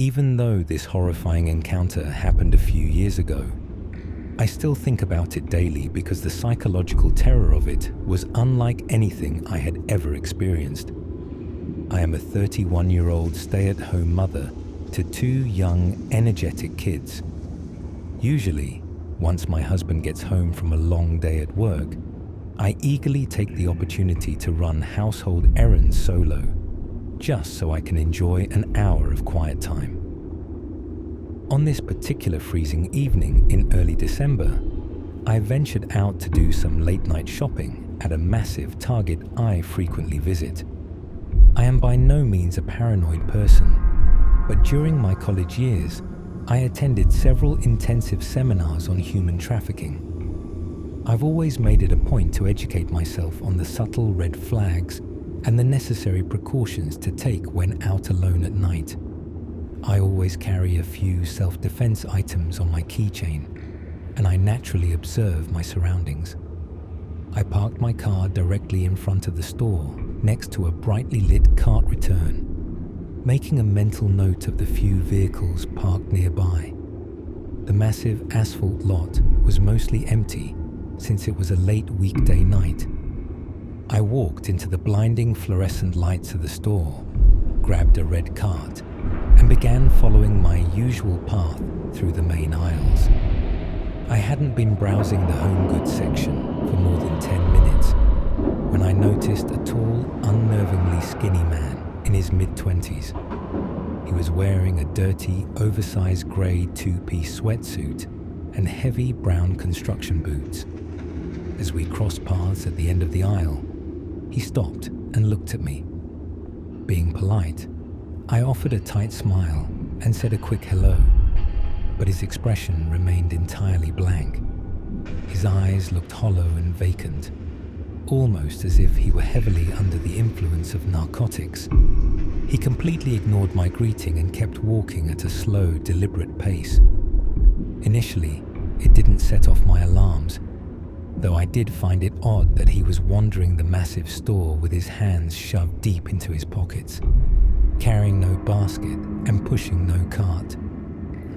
Even though this horrifying encounter happened a few years ago, I still think about it daily because the psychological terror of it was unlike anything I had ever experienced. I am a 31-year-old stay-at-home mother to 2 young, energetic kids. Usually, once my husband gets home from a long day at work, I eagerly take the opportunity to run household errands solo, just so I can enjoy an hour of quiet time. On this particular freezing evening in early December, I ventured out to do some late-night shopping at a massive Target I frequently visit. I am by no means a paranoid person, but during my college years, I attended several intensive seminars on human trafficking. I've always made it a point to educate myself on the subtle red flags and the necessary precautions to take when out alone at night. I always carry a few self-defense items on my keychain, and I naturally observe my surroundings. I parked my car directly in front of the store, next to a brightly lit cart return, making a mental note of the few vehicles parked nearby. The massive asphalt lot was mostly empty since it was a late weekday night. I walked into the blinding fluorescent lights of the store, grabbed a red cart, and began following my usual path through the main aisles. I hadn't been browsing the home goods section for more than 10 minutes when I noticed a tall, unnervingly skinny man in his mid-20s. He was wearing a dirty, oversized grey 2-piece sweatsuit and heavy brown construction boots. As we crossed paths at the end of the aisle, he stopped and looked at me. Being polite, I offered a tight smile and said a quick hello, but his expression remained entirely blank. His eyes looked hollow and vacant, almost as if he were heavily under the influence of narcotics. He completely ignored my greeting and kept walking at a slow, deliberate pace. Initially, it didn't set off my alarms, though I did find it odd that he was wandering the massive store with his hands shoved deep into his pockets, carrying no basket and pushing no cart.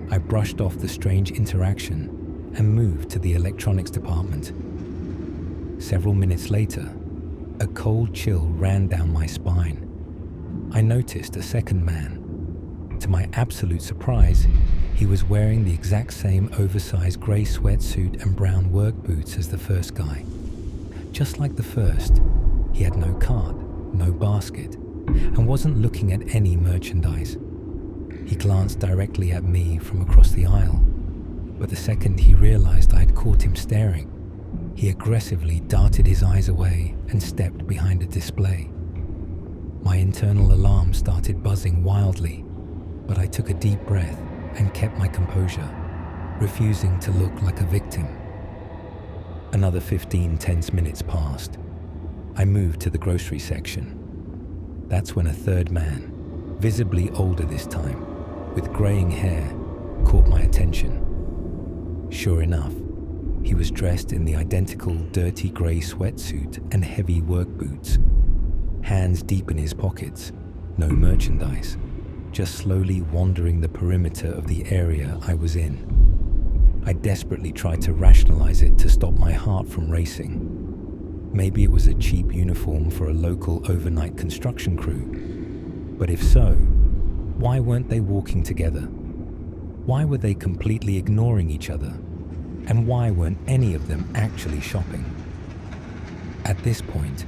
I brushed off the strange interaction and moved to the electronics department. Several minutes later, a cold chill ran down my spine. I noticed a second man. To my absolute surprise, he was wearing the exact same oversized grey sweatsuit and brown work boots as the first guy. Just like the first, he had no cart, no basket, and wasn't looking at any merchandise. He glanced directly at me from across the aisle, but the second he realized I had caught him staring, he aggressively darted his eyes away and stepped behind a display. My internal alarm started buzzing wildly, but I took a deep breath and kept my composure, refusing to look like a victim. Another 15 tense minutes passed. I moved to the grocery section. That's when a third man, visibly older this time, with graying hair, caught my attention. Sure enough, he was dressed in the identical dirty grey sweatsuit and heavy work boots, hands deep in his pockets, no merchandise, just slowly wandering the perimeter of the area I was in. I desperately tried to rationalize it to stop my heart from racing. Maybe it was a cheap uniform for a local overnight construction crew. But if so, why weren't they walking together? Why were they completely ignoring each other? And why weren't any of them actually shopping? At this point,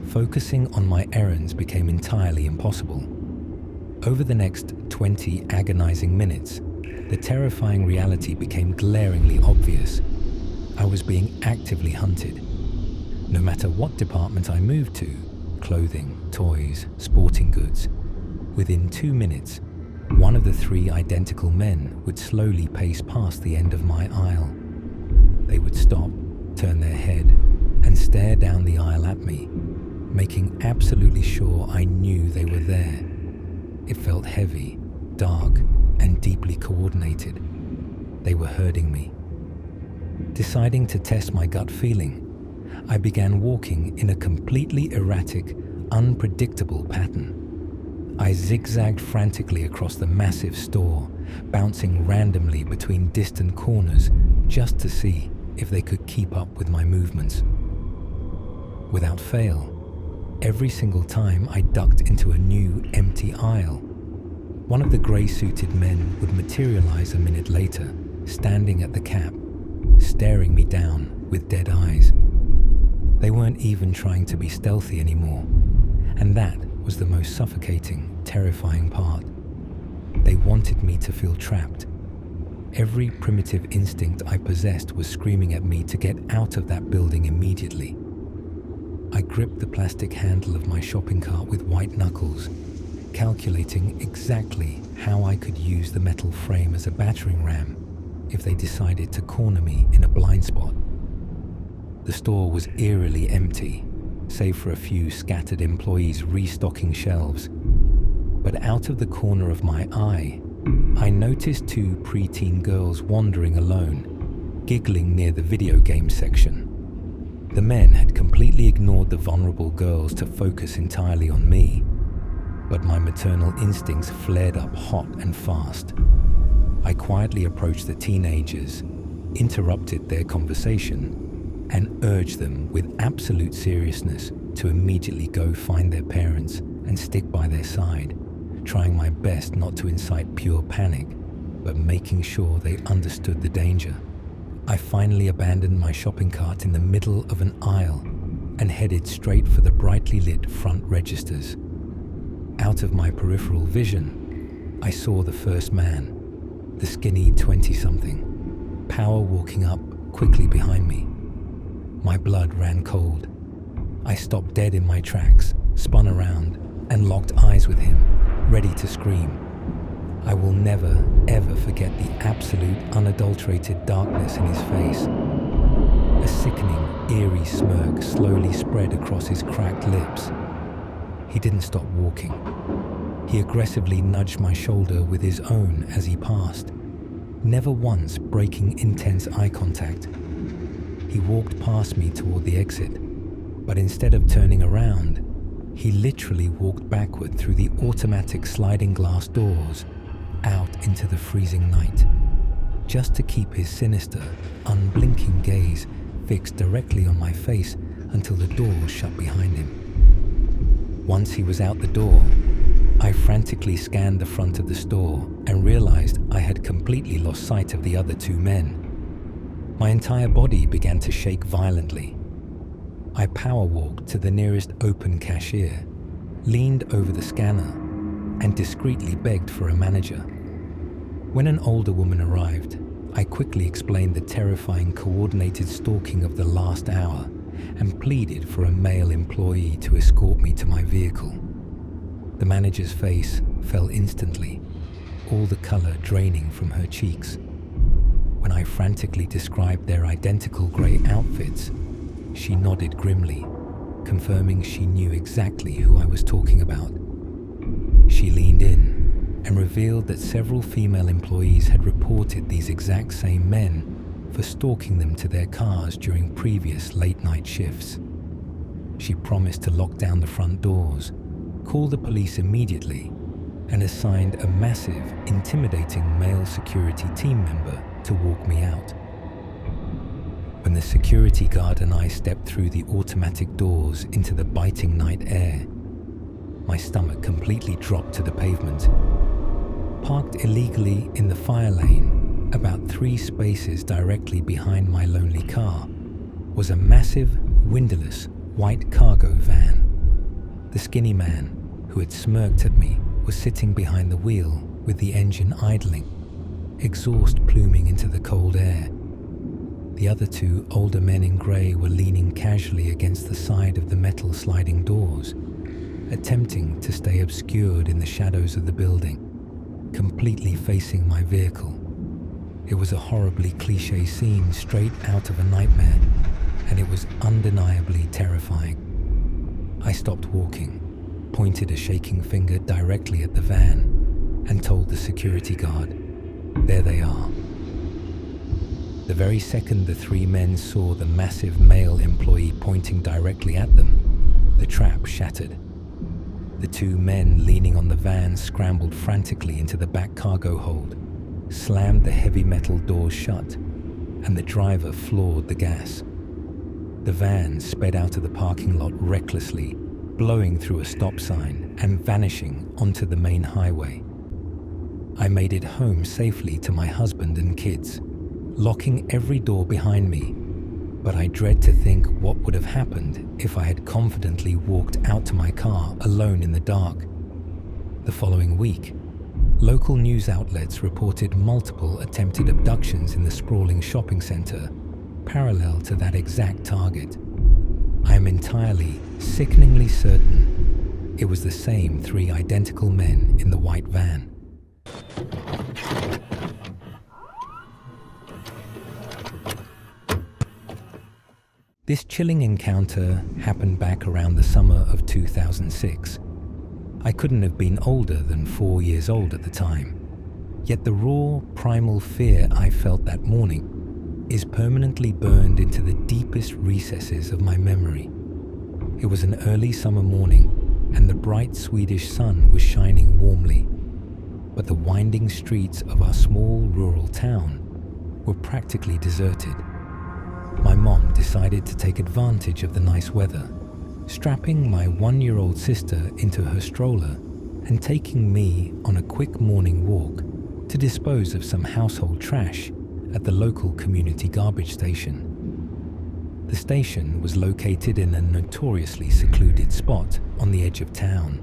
focusing on my errands became entirely impossible. Over the next 20 agonizing minutes, the terrifying reality became glaringly obvious. I was being actively hunted. No matter what department I moved to, clothing, toys, sporting goods, within 2 minutes, one of the 3 identical men would slowly pace past the end of my aisle. They would stop, turn their head, and stare down the aisle at me, making absolutely sure I knew they were there. It felt heavy, dark, and deeply coordinated. They were herding me. Deciding to test my gut feeling, I began walking in a completely erratic, unpredictable pattern. I zigzagged frantically across the massive store, bouncing randomly between distant corners just to see if they could keep up with my movements. Without fail, every single time I ducked into a new empty aisle. One of the grey-suited men would materialize a minute later, standing at the cap, staring me down with dead eyes. They weren't even trying to be stealthy anymore, and that was the most suffocating, terrifying part. They wanted me to feel trapped. Every primitive instinct I possessed was screaming at me to get out of that building immediately. I gripped the plastic handle of my shopping cart with white knuckles, calculating exactly how I could use the metal frame as a battering ram if they decided to corner me in a blind spot. The store was eerily empty, save for a few scattered employees restocking shelves. But out of the corner of my eye, I noticed two preteen girls wandering alone, giggling near the video game section. The men had completely ignored the vulnerable girls to focus entirely on me, but my maternal instincts flared up hot and fast. I quietly approached the teenagers, interrupted their conversation, and urged them with absolute seriousness to immediately go find their parents and stick by their side, trying my best not to incite pure panic, but making sure they understood the danger. I finally abandoned my shopping cart in the middle of an aisle and headed straight for the brightly lit front registers. Out of my peripheral vision, I saw the first man, the skinny 20-something, power walking up quickly behind me. My blood ran cold. I stopped dead in my tracks, spun around, and locked eyes with him, ready to scream. I will never, ever forget the absolute, unadulterated darkness in his face. A sickening, eerie smirk slowly spread across his cracked lips. He didn't stop walking. He aggressively nudged my shoulder with his own as he passed, never once breaking intense eye contact. He walked past me toward the exit, but instead of turning around, he literally walked backward through the automatic sliding glass doors out into the freezing night, just to keep his sinister, unblinking gaze fixed directly on my face until the door shut behind him. Once he was out the door, I frantically scanned the front of the store and realized I had completely lost sight of the other two men. My entire body began to shake violently. I power-walked to the nearest open cashier, leaned over the scanner, and discreetly begged for a manager. When an older woman arrived, I quickly explained the terrifying coordinated stalking of the last hour and pleaded for a male employee to escort me to my vehicle. The manager's face fell instantly, all the color draining from her cheeks. When I frantically described their identical grey outfits, she nodded grimly, confirming she knew exactly who I was talking about. She leaned in and revealed that several female employees had reported these exact same men for stalking them to their cars during previous late-night shifts. She promised to lock down the front doors, call the police immediately, and assigned a massive, intimidating male security team member to walk me out. When the security guard and I stepped through the automatic doors into the biting night air, my stomach completely dropped to the pavement. Parked illegally in the fire lane, about 3 spaces directly behind my lonely car, was a massive, windowless, white cargo van. The skinny man, who had smirked at me, was sitting behind the wheel with the engine idling, exhaust pluming into the cold air. The other 2 older men in grey were leaning casually against the side of the metal sliding doors, attempting to stay obscured in the shadows of the building, completely facing my vehicle. It was a horribly cliché scene straight out of a nightmare, and it was undeniably terrifying. I stopped walking, pointed a shaking finger directly at the van, and told the security guard, "There they are." The very second the 3 men saw the massive male employee pointing directly at them, the trap shattered. The two men leaning on the van scrambled frantically into the back cargo hold, slammed the heavy metal doors shut, and the driver floored the gas. The van sped out of the parking lot recklessly, blowing through a stop sign and vanishing onto the main highway. I made it home safely to my husband and kids, locking every door behind me, but I dread to think what would have happened if I had confidently walked out to my car alone in the dark. The following week, local news outlets reported multiple attempted abductions in the sprawling shopping center, parallel to that exact target. I am entirely, sickeningly certain it was the same three identical men in the white van. This chilling encounter happened back around the summer of 2006. I couldn't have been older than 4 years old at the time, yet the raw, primal fear I felt that morning is permanently burned into the deepest recesses of my memory. It was an early summer morning, and the bright Swedish sun was shining warmly, but the winding streets of our small rural town were practically deserted. My mom decided to take advantage of the nice weather, strapping my 1-year-old sister into her stroller and taking me on a quick morning walk to dispose of some household trash at the local community garbage station. The station was located in a notoriously secluded spot on the edge of town,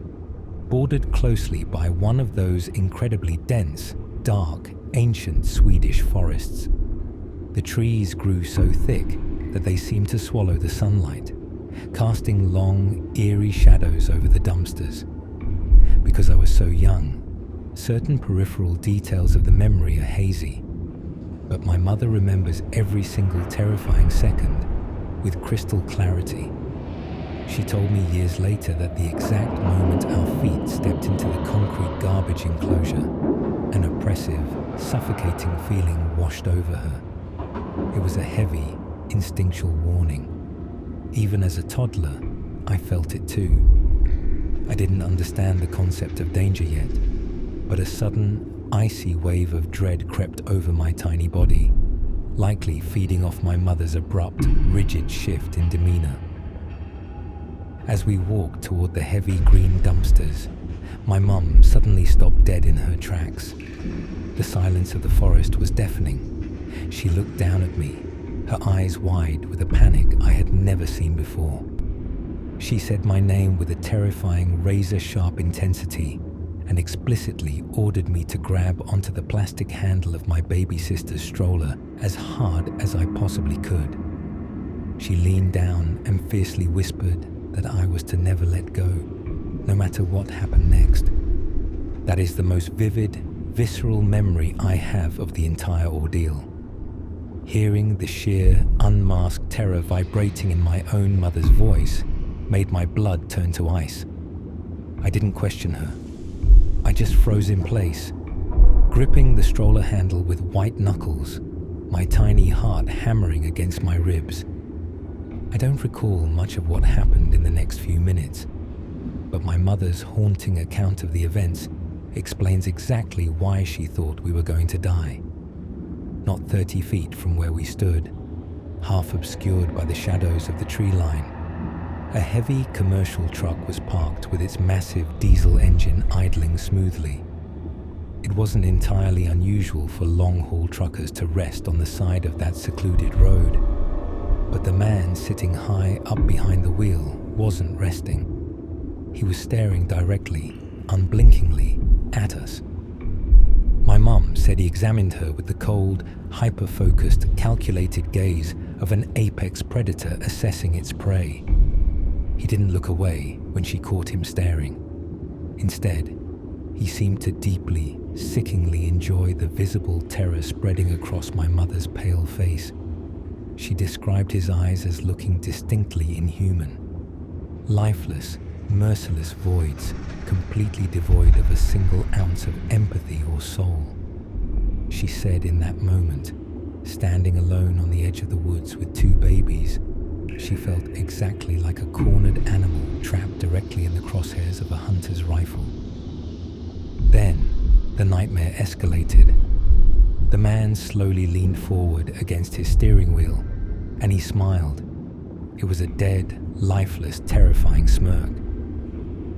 bordered closely by one of those incredibly dense, dark, ancient Swedish forests. The trees grew so thick that they seemed to swallow the sunlight, casting long, eerie shadows over the dumpsters. Because I was so young, certain peripheral details of the memory are hazy, but my mother remembers every single terrifying second with crystal clarity. She told me years later that the exact moment our feet stepped into the concrete garbage enclosure, an oppressive, suffocating feeling washed over her. It was a heavy, instinctual warning. Even as a toddler, I felt it too. I didn't understand the concept of danger yet, but a sudden, icy wave of dread crept over my tiny body, likely feeding off my mother's abrupt, rigid shift in demeanor. As we walked toward the heavy green dumpsters, my mum suddenly stopped dead in her tracks. The silence of the forest was deafening. She looked down at me, her eyes wide with a panic I had never seen before. She said my name with a terrifying razor-sharp intensity and explicitly ordered me to grab onto the plastic handle of my baby sister's stroller as hard as I possibly could. She leaned down and fiercely whispered that I was to never let go, no matter what happened next. That is the most vivid, visceral memory I have of the entire ordeal. Hearing the sheer, unmasked terror vibrating in my own mother's voice made my blood turn to ice. I didn't question her. I just froze in place, gripping the stroller handle with white knuckles, my tiny heart hammering against my ribs. I don't recall much of what happened in the next few minutes, but my mother's haunting account of the events explains exactly why she thought we were going to die. Not 30 feet from where we stood, half obscured by the shadows of the tree line, a heavy commercial truck was parked with its massive diesel engine idling smoothly. It wasn't entirely unusual for long-haul truckers to rest on the side of that secluded road, but the man sitting high up behind the wheel wasn't resting. He was staring directly, unblinkingly, at us. My mum said he examined her with the cold, hyper-focused, calculated gaze of an apex predator assessing its prey. He didn't look away when she caught him staring. Instead, he seemed to deeply, sickeningly enjoy the visible terror spreading across my mother's pale face. She described his eyes as looking distinctly inhuman. Lifeless, merciless voids, completely devoid of a single ounce of empathy or soul. She said in that moment, standing alone on the edge of the woods with two babies, she felt exactly like a cornered animal trapped directly in the crosshairs of a hunter's rifle. Then, the nightmare escalated. The man slowly leaned forward against his steering wheel, and he smiled. It was a dead, lifeless, terrifying smirk.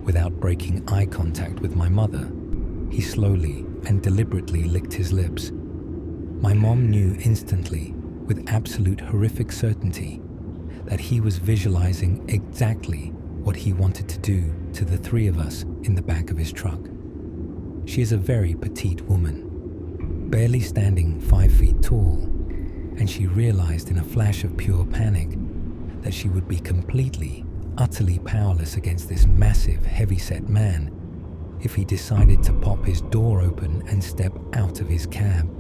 Without breaking eye contact with my mother, he slowly and deliberately licked his lips. My mom knew instantly, with absolute horrific certainty, that he was visualizing exactly what he wanted to do to the three of us in the back of his truck. She is a very petite woman, barely standing 5 feet tall, and she realized in a flash of pure panic that she would be completely, utterly powerless against this massive, heavy-set man if he decided to pop his door open and step out of his cab.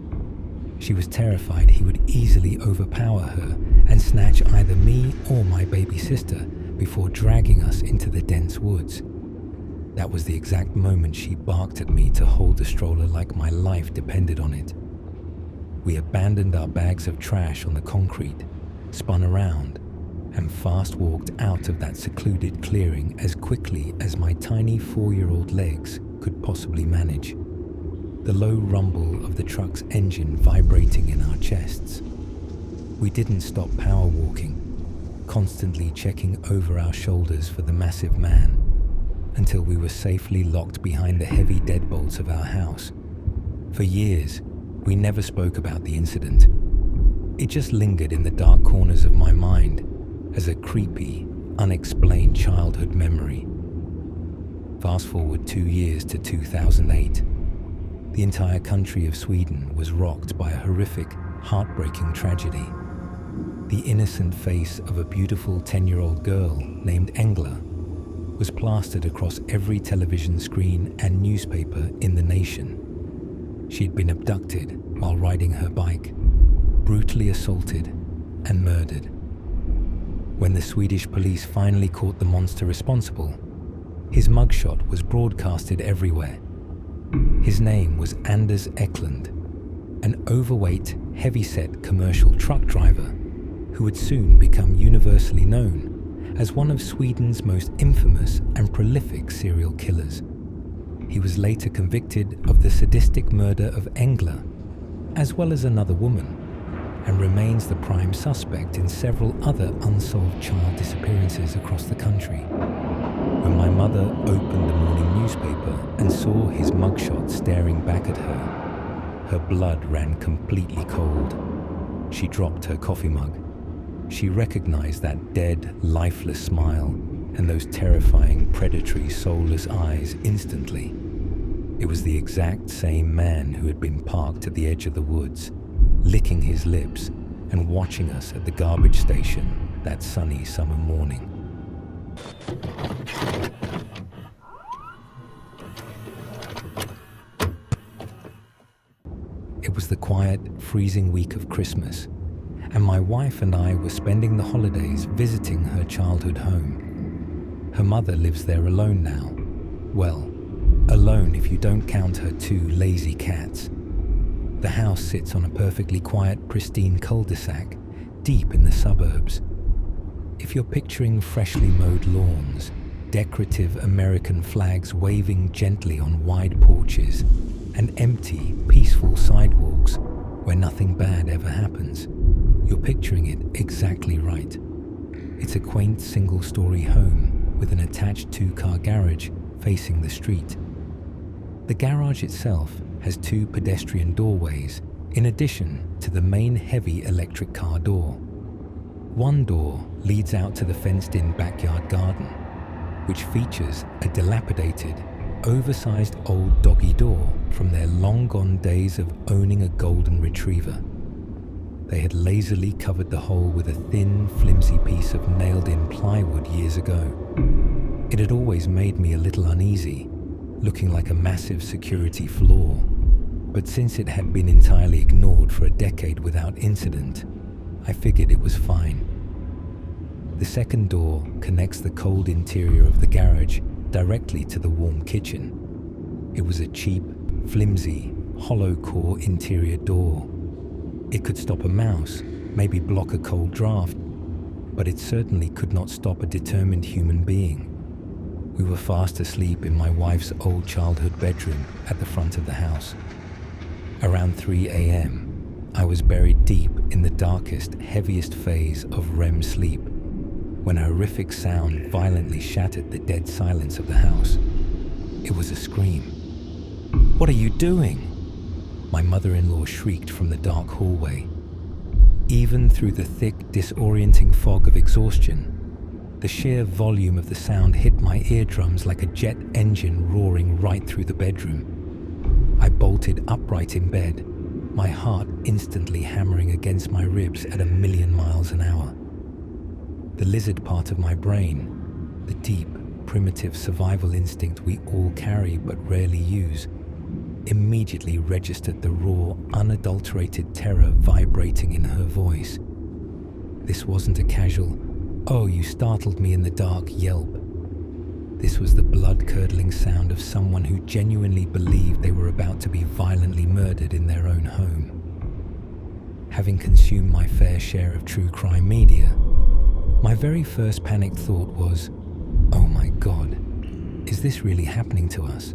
She was terrified he would easily overpower her and snatch either me or my baby sister before dragging us into the dense woods. That was the exact moment she barked at me to hold the stroller like my life depended on it. We abandoned our bags of trash on the concrete, spun around, and fast walked out of that secluded clearing as quickly as my tiny 4-year-old legs could possibly manage. The low rumble of the truck's engine vibrating in our chests. We didn't stop power walking, constantly checking over our shoulders for the massive man, until we were safely locked behind the heavy deadbolts of our house. For years, we never spoke about the incident. It just lingered in the dark corners of my mind as a creepy, unexplained childhood memory. Fast forward 2 years to 2008. The entire country of Sweden was rocked by a horrific, heartbreaking tragedy. The innocent face of a beautiful 10-year-old girl named Engla was plastered across every television screen and newspaper in the nation. She had been abducted while riding her bike, brutally assaulted and murdered. When the Swedish police finally caught the monster responsible, his mugshot was broadcasted everywhere. His name was Anders Eklund, an overweight, heavy-set commercial truck driver who would soon become universally known as one of Sweden's most infamous and prolific serial killers. He was later convicted of the sadistic murder of Engla, as well as another woman, and remains the prime suspect in several other unsolved child disappearances across the country. When my mother opened the morning newspaper and saw his mugshot staring back at her, her blood ran completely cold. She dropped her coffee mug. She recognized that dead, lifeless smile and those terrifying, predatory, soulless eyes instantly. It was the exact same man who had been parked at the edge of the woods, licking his lips and watching us at the garbage station that sunny summer morning. It was the quiet, freezing week of Christmas, and my wife and I were spending the holidays visiting her childhood home. Her mother lives there alone now. Well, alone if you don't count her 2 lazy cats. The house sits on a perfectly quiet, pristine cul-de-sac, deep in the suburbs. If you're picturing freshly mowed lawns, decorative American flags waving gently on wide porches, and empty, peaceful sidewalks where nothing bad ever happens, you're picturing it exactly right. It's a quaint single-story home with an attached 2-car garage facing the street. The garage itself has 2 pedestrian doorways in addition to the main heavy electric car door. One door leads out to the fenced-in backyard garden, which features a dilapidated, oversized old doggy door from their long-gone days of owning a golden retriever. They had lazily covered the hole with a thin, flimsy piece of nailed-in plywood years ago. It had always made me a little uneasy, looking like a massive security flaw, but since it had been entirely ignored for a decade without incident, I figured it was fine. The second door connects the cold interior of the garage directly to the warm kitchen. It was a cheap, flimsy, hollow-core interior door. It could stop a mouse, maybe block a cold draft, but it certainly could not stop a determined human being. We were fast asleep in my wife's old childhood bedroom at the front of the house. Around 3 a.m., I was buried deep in the darkest, heaviest phase of REM sleep when a horrific sound violently shattered the dead silence of the house. It was a scream. "What are you doing?" My mother-in-law shrieked from the dark hallway. Even through the thick, disorienting fog of exhaustion, the sheer volume of the sound hit my eardrums like a jet engine roaring right through the bedroom. I bolted upright in bed, my heart instantly hammering against my ribs at 1,000,000 miles an hour. The lizard part of my brain, the deep, primitive survival instinct we all carry but rarely use, immediately registered the raw, unadulterated terror vibrating in her voice. This wasn't a casual, "Oh, you startled me in the dark" yelp. This was the blood-curdling sound of someone who genuinely believed they were about to be violently murdered in their own home. Having consumed my fair share of true crime media, my very first panicked thought was, "Oh my God, is this really happening to us?"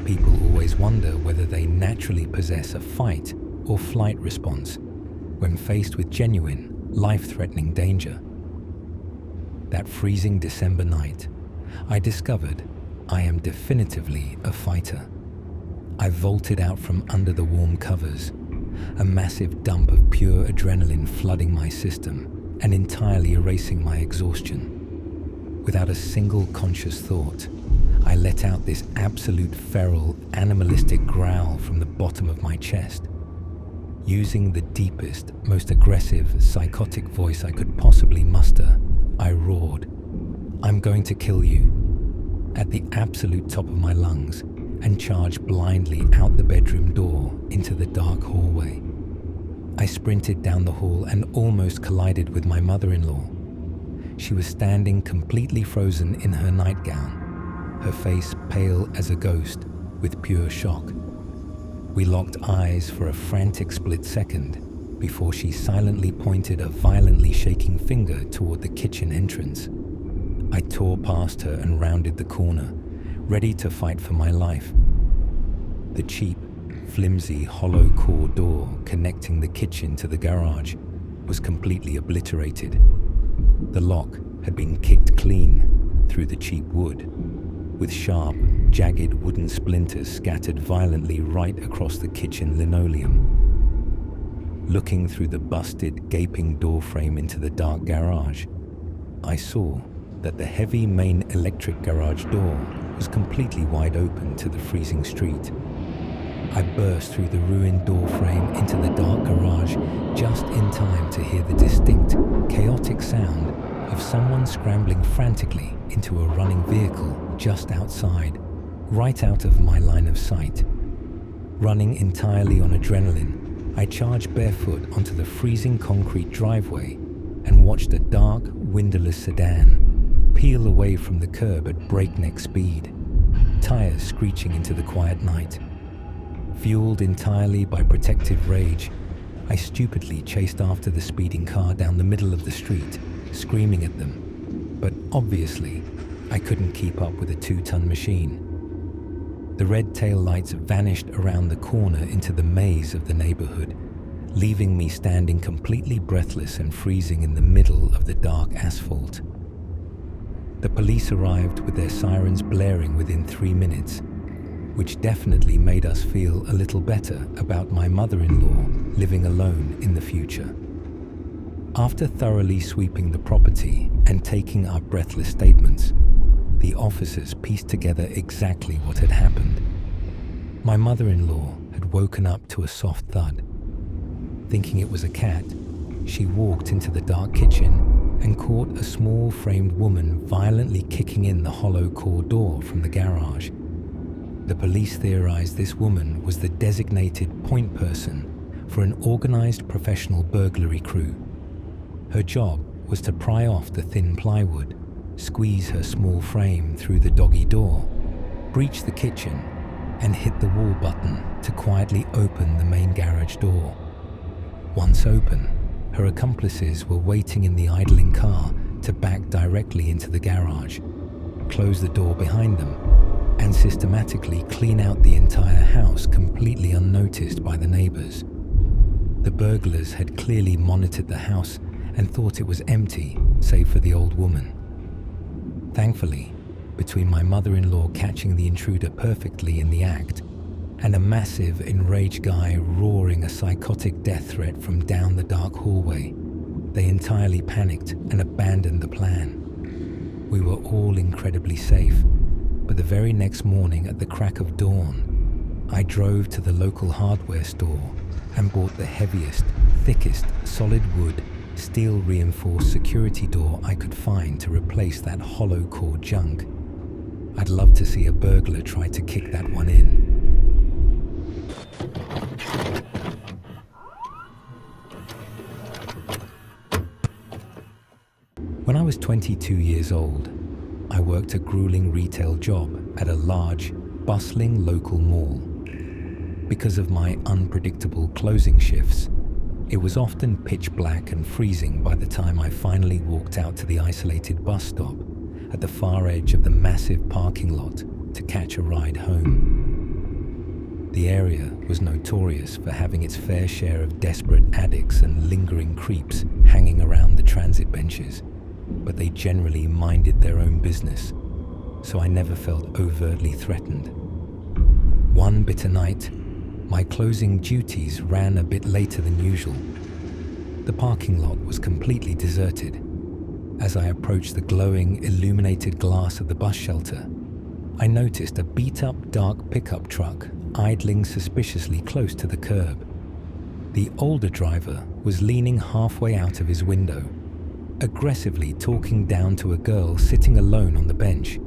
People always wonder whether they naturally possess a fight or flight response when faced with genuine, life-threatening danger. That freezing December night, I discovered I am definitively a fighter. I vaulted out from under the warm covers, a massive dump of pure adrenaline flooding my system and entirely erasing my exhaustion. Without a single conscious thought, I let out this absolute feral, animalistic growl from the bottom of my chest. Using the deepest, most aggressive, psychotic voice I could possibly muster, I roared, "I'm going to kill you," at the absolute top of my lungs, and charged blindly out the bedroom door into the dark hallway. I sprinted down the hall and almost collided with my mother-in-law. She was standing completely frozen in her nightgown, her face pale as a ghost with pure shock. We locked eyes for a frantic split second before she silently pointed a violently shaking finger toward the kitchen entrance. I tore past her and rounded the corner, ready to fight for my life. The cheap, flimsy, hollow core door connecting the kitchen to the garage was completely obliterated. The lock had been kicked clean through the cheap wood, with sharp, jagged wooden splinters scattered violently right across the kitchen linoleum. Looking through the busted, gaping doorframe into the dark garage, I saw that the heavy main electric garage door was completely wide open to the freezing street. I burst through the ruined doorframe into the dark garage just in time to hear the distinct, chaotic sound of someone scrambling frantically into a running vehicle just outside, right out of my line of sight. Running entirely on adrenaline, I charged barefoot onto the freezing concrete driveway and watched a dark, windowless sedan peel away from the curb at breakneck speed, tires screeching into the quiet night. Fueled entirely by protective rage, I stupidly chased after the speeding car down the middle of the street, screaming at them. But obviously, I couldn't keep up with a 2-ton machine. The red taillights vanished around the corner into the maze of the neighborhood, leaving me standing completely breathless and freezing in the middle of the dark asphalt. The police arrived with their sirens blaring within 3 minutes, which definitely made us feel a little better about my mother-in-law living alone in the future. After thoroughly sweeping the property and taking our breathless statements, the officers pieced together exactly what had happened. My mother-in-law had woken up to a soft thud. Thinking it was a cat, she walked into the dark kitchen and caught a small framed woman violently kicking in the hollow core door from the garage. The police theorized this woman was the designated point person for an organized professional burglary crew. Her job was to pry off the thin plywood, squeeze her small frame through the doggy door, breach the kitchen, and hit the wall button to quietly open the main garage door. Once open, Her accomplices were waiting in the idling car to back directly into the garage, close the door behind them, and systematically clean out the entire house completely unnoticed by the neighbors. The burglars had clearly monitored the house and thought it was empty, save for the old woman. Thankfully, between my mother-in-law catching the intruder perfectly in the act and a massive, enraged guy roaring a psychotic death threat from down the dark hallway, they entirely panicked and abandoned the plan. We were all incredibly safe, but the very next morning at the crack of dawn, I drove to the local hardware store and bought the heaviest, thickest, solid wood, steel-reinforced security door I could find to replace that hollow core junk. I'd love to see a burglar try to kick that one in. When I was 22 years old, I worked a grueling retail job at a large, bustling local mall. Because of my unpredictable closing shifts, it was often pitch black and freezing by the time I finally walked out to the isolated bus stop at the far edge of the massive parking lot to catch a ride home. The area was notorious for having its fair share of desperate addicts and lingering creeps hanging around the transit benches, but they generally minded their own business, so I never felt overtly threatened. One bitter night, my closing duties ran a bit later than usual. The parking lot was completely deserted. As I approached the glowing, illuminated glass of the bus shelter, I noticed a beat-up dark pickup truck idling suspiciously close to the curb. The older driver was leaning halfway out of his window, aggressively talking down to a girl sitting alone on the bench.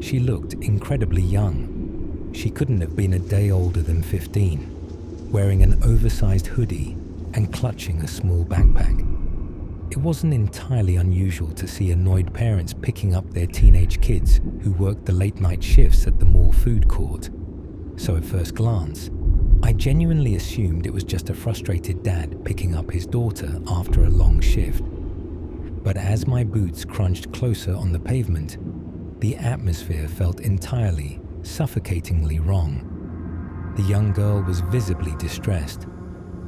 She looked incredibly young. She couldn't have been a day older than 15, wearing an oversized hoodie and clutching a small backpack. It wasn't entirely unusual to see annoyed parents picking up their teenage kids who worked the late-night shifts at the mall food court. So at first glance, I genuinely assumed it was just a frustrated dad picking up his daughter after a long shift. But as my boots crunched closer on the pavement, the atmosphere felt entirely, suffocatingly wrong. The young girl was visibly distressed,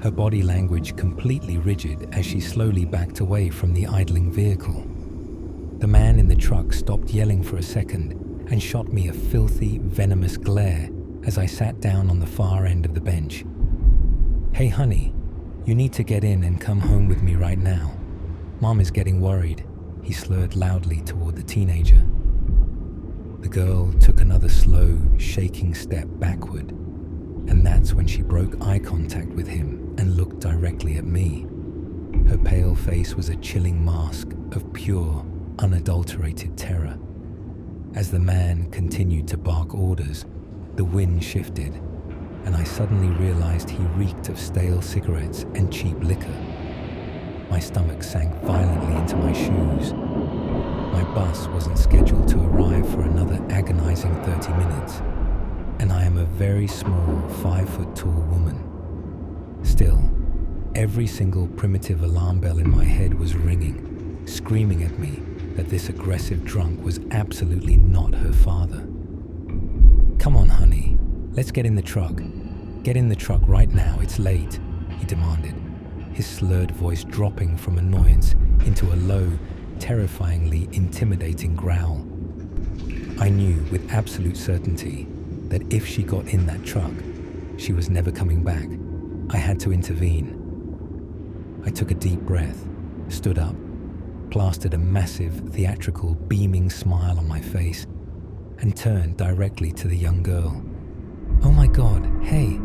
her body language completely rigid as she slowly backed away from the idling vehicle. The man in the truck stopped yelling for a second and shot me a filthy, venomous glare as I sat down on the far end of the bench. "Hey honey, you need to get in and come home with me right now. Mom is getting worried," he slurred loudly toward the teenager. The girl took another slow, shaking step backward, and that's when she broke eye contact with him and looked directly at me. Her pale face was a chilling mask of pure, unadulterated terror. As the man continued to bark orders, the wind shifted, and I suddenly realized he reeked of stale cigarettes and cheap liquor. My stomach sank violently into my shoes. My bus wasn't scheduled to arrive for another agonizing 30 minutes, and I am a very small, 5-foot-tall woman. Still, every single primitive alarm bell in my head was ringing, screaming at me that this aggressive drunk was absolutely not her father. "Come on, honey, let's get in the truck. Get in the truck right now, it's late," he demanded, his slurred voice dropping from annoyance into a low, terrifyingly intimidating growl. I knew with absolute certainty that if she got in that truck, she was never coming back. I had to intervene. I took a deep breath, stood up, plastered a massive, theatrical, beaming smile on my face, and turned directly to the young girl. "Oh my God, hey,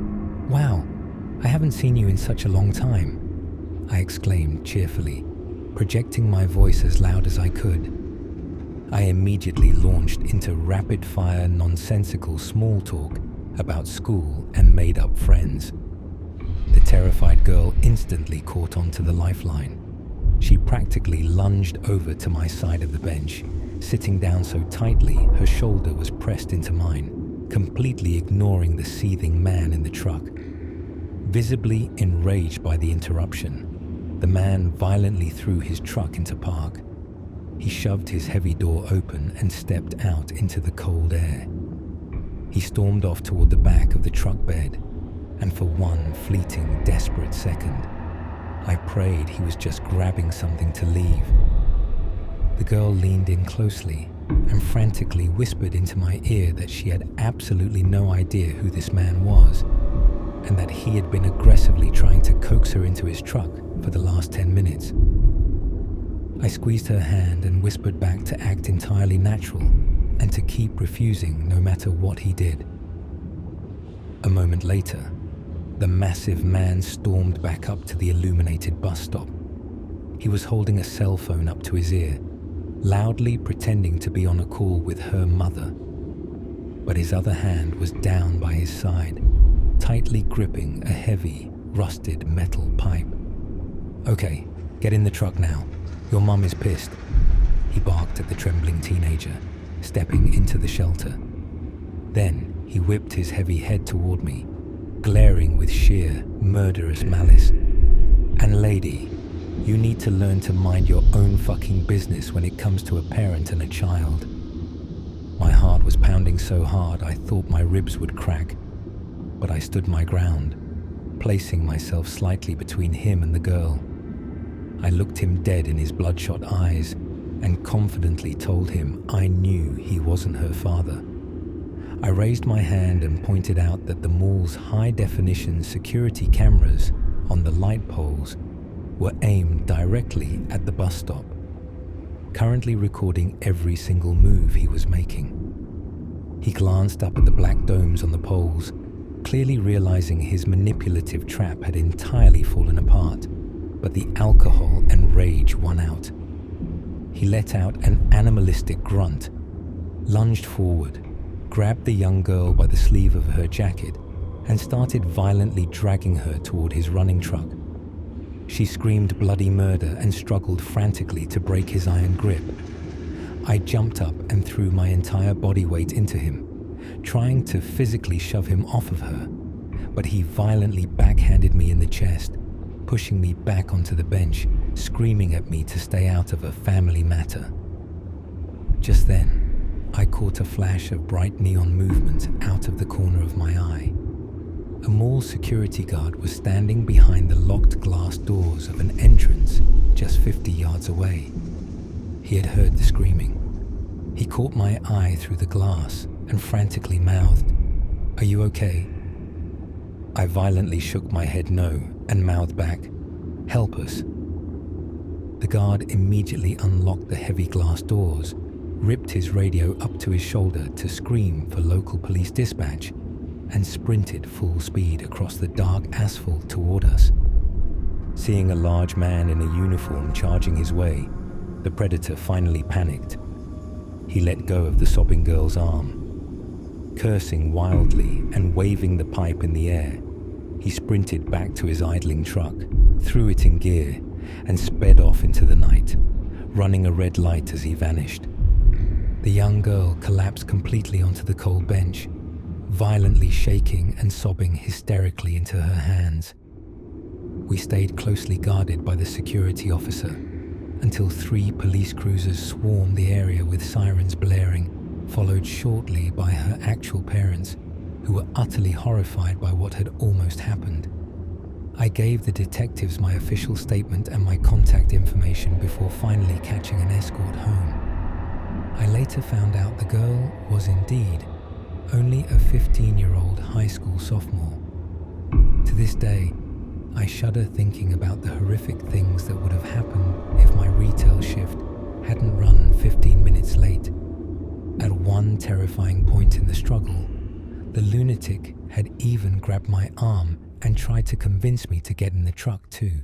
wow, I haven't seen you in such a long time," I exclaimed cheerfully, projecting my voice as loud as I could. I immediately launched into rapid-fire, nonsensical small talk about school and made-up friends. The terrified girl instantly caught onto the lifeline. She practically lunged over to my side of the bench, sitting down so tightly her shoulder was pressed into mine, completely ignoring the seething man in the truck. Visibly enraged by the interruption, The man violently threw his truck into park. He shoved his heavy door open and stepped out into the cold air. He stormed off toward the back of the truck bed, and for one fleeting, desperate second, I prayed he was just grabbing something to leave. The girl leaned in closely and frantically whispered into my ear that she had absolutely no idea who this man was, and that he had been aggressively trying to coax her into his truck for the last 10 minutes. I squeezed her hand and whispered back to act entirely natural and to keep refusing no matter what he did. A moment later, the massive man stormed back up to the illuminated bus stop. He was holding a cell phone up to his ear, loudly pretending to be on a call with her mother. But his other hand was down by his side, tightly gripping a heavy, rusted metal pipe. "Okay, get in the truck now. Your mum is pissed," he barked at the trembling teenager, stepping into the shelter. Then he whipped his heavy head toward me, glaring with sheer, murderous malice. "And lady, you need to learn to mind your own fucking business when it comes to a parent and a child." My heart was pounding so hard I thought my ribs would crack, but I stood my ground, placing myself slightly between him and the girl. I looked him dead in his bloodshot eyes and confidently told him I knew he wasn't her father. I raised my hand and pointed out that the mall's high-definition security cameras on the light poles were aimed directly at the bus stop, currently recording every single move he was making. He glanced up at the black domes on the poles, clearly realizing his manipulative trap had entirely fallen apart, but the alcohol and rage won out. He let out an animalistic grunt, lunged forward, grabbed the young girl by the sleeve of her jacket, and started violently dragging her toward his running truck. She screamed bloody murder and struggled frantically to break his iron grip. I jumped up and threw my entire body weight into him, trying to physically shove him off of her, but he violently backhanded me in the chest, pushing me back onto the bench, screaming at me to stay out of a family matter. Just then, I caught a flash of bright neon movement out of the corner of my eye. A mall security guard was standing behind the locked glass doors of an entrance just 50 yards away. He had heard the screaming. He caught my eye through the glass and frantically mouthed, "Are you okay?" I violently shook my head no and mouthed back, "Help us." The guard immediately unlocked the heavy glass doors, ripped his radio up to his shoulder to scream for local police dispatch, and sprinted full speed across the dark asphalt toward us. Seeing a large man in a uniform charging his way, the predator finally panicked. He let go of the sobbing girl's arm. Cursing wildly and waving the pipe in the air, he sprinted back to his idling truck, threw it in gear, and sped off into the night, running a red light as he vanished. The young girl collapsed completely onto the cold bench, violently shaking and sobbing hysterically into her hands. We stayed closely guarded by the security officer until 3 police cruisers swarmed the area with sirens blaring, followed shortly by her actual parents, who were utterly horrified by what had almost happened. I gave the detectives my official statement and my contact information before finally catching an escort home. I later found out the girl was indeed only a 15-year-old high school sophomore. To this day, I shudder thinking about the horrific things that would have happened if my retail shift hadn't run 15 minutes late. At one terrifying point in the struggle, the lunatic had even grabbed my arm and tried to convince me to get in the truck too.